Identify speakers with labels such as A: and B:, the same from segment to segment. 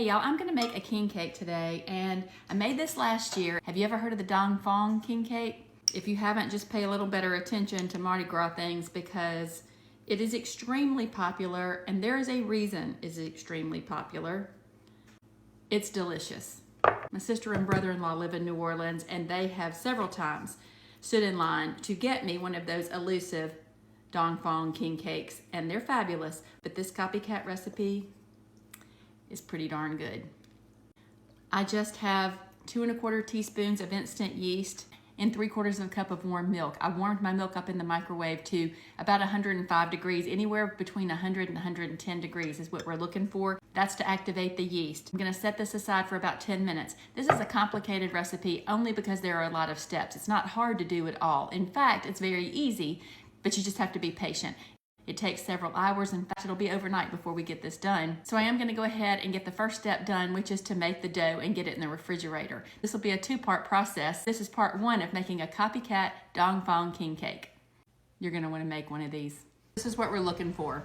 A: Hey y'all, I'm gonna make a king cake today, and I made this last year. Have you ever heard of the Phuong king cake? If you haven't, just pay a little better attention to Mardi Gras things because it is extremely popular, and there is a reason it's extremely popular. It's delicious. My sister and brother-in-law live in New Orleans, and they have several times stood in line to get me one of those elusive Phuong king cakes, and they're fabulous, but this copycat recipe is pretty darn good. I just have 2 1/4 teaspoons of instant yeast and 3/4 of a cup of warm milk. I warmed my milk up in the microwave to about 105 degrees, anywhere between 100 and 110 degrees is what we're looking for. That's to activate the yeast. I'm gonna set this aside for about 10 minutes. This is a complicated recipe only because there are a lot of steps. It's not hard to do at all. In fact, it's very easy, but you just have to be patient. It takes several hours. In fact, it'll be overnight before we get this done. So I am gonna go ahead and get the first step done, which is to make the dough and get it in the refrigerator. This will be a 2-part process. This is part 1 of making a copycat Phuong king cake. You're gonna wanna make one of these. This is what we're looking for.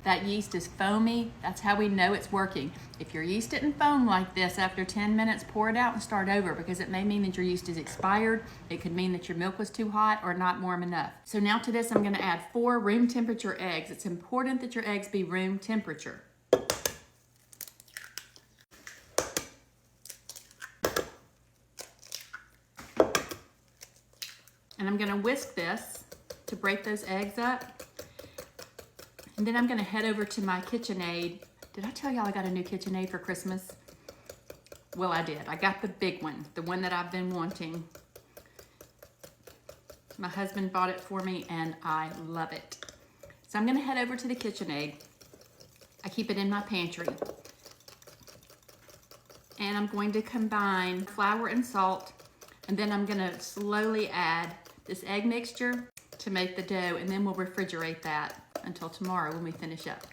A: That yeast is foamy. That's how we know it's working. If your yeast didn't foam like this after 10 minutes, pour it out and start over because it may mean that your yeast is expired. It could mean that your milk was too hot or not warm enough. So now to this, I'm gonna add 4 room temperature eggs. It's important that your eggs be room temperature. And I'm gonna whisk this to break those eggs up. And then I'm gonna head over to my KitchenAid. Did I tell y'all I got a new KitchenAid for Christmas? Well, I did. I got the big one, the one that I've been wanting. My husband bought it for me and I love it. So I'm gonna head over to the KitchenAid. I keep it in my pantry. And I'm going to combine flour and salt, and then I'm gonna slowly add this egg mixture to make the dough, and then we'll refrigerate that until tomorrow when we finish up.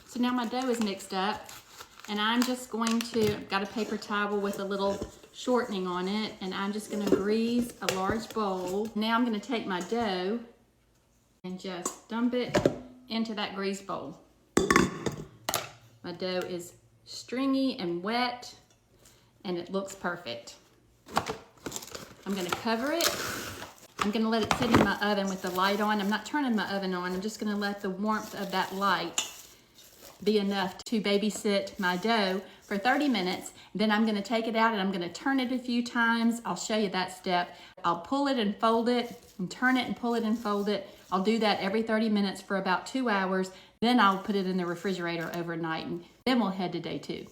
A: So now my dough is mixed up, and I'm just going to, I've got a paper towel with a little shortening on it, and I'm just gonna grease a large bowl. Now I'm gonna take my dough and just dump it into that greased bowl. My dough is stringy and wet, and it looks perfect. I'm gonna cover it. I'm gonna let it sit in my oven with the light on. I'm not turning my oven on. I'm just gonna let the warmth of that light be enough to babysit my dough for 30 minutes. Then I'm gonna take it out and I'm gonna turn it a few times. I'll show you that step. I'll pull it and fold it and turn it and pull it and fold it. I'll do that every 30 minutes for about 2 hours. Then I'll put it in the refrigerator overnight, and then we'll head to day 2.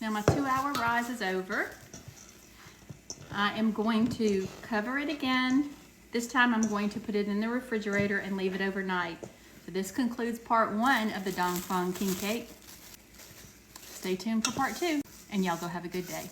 A: Now my 2-hour rise is over. I am going to cover it again. This time I'm going to put it in the refrigerator and leave it overnight. So this concludes part 1 of the Phuong king cake. Stay tuned for part 2, and y'all go have a good day.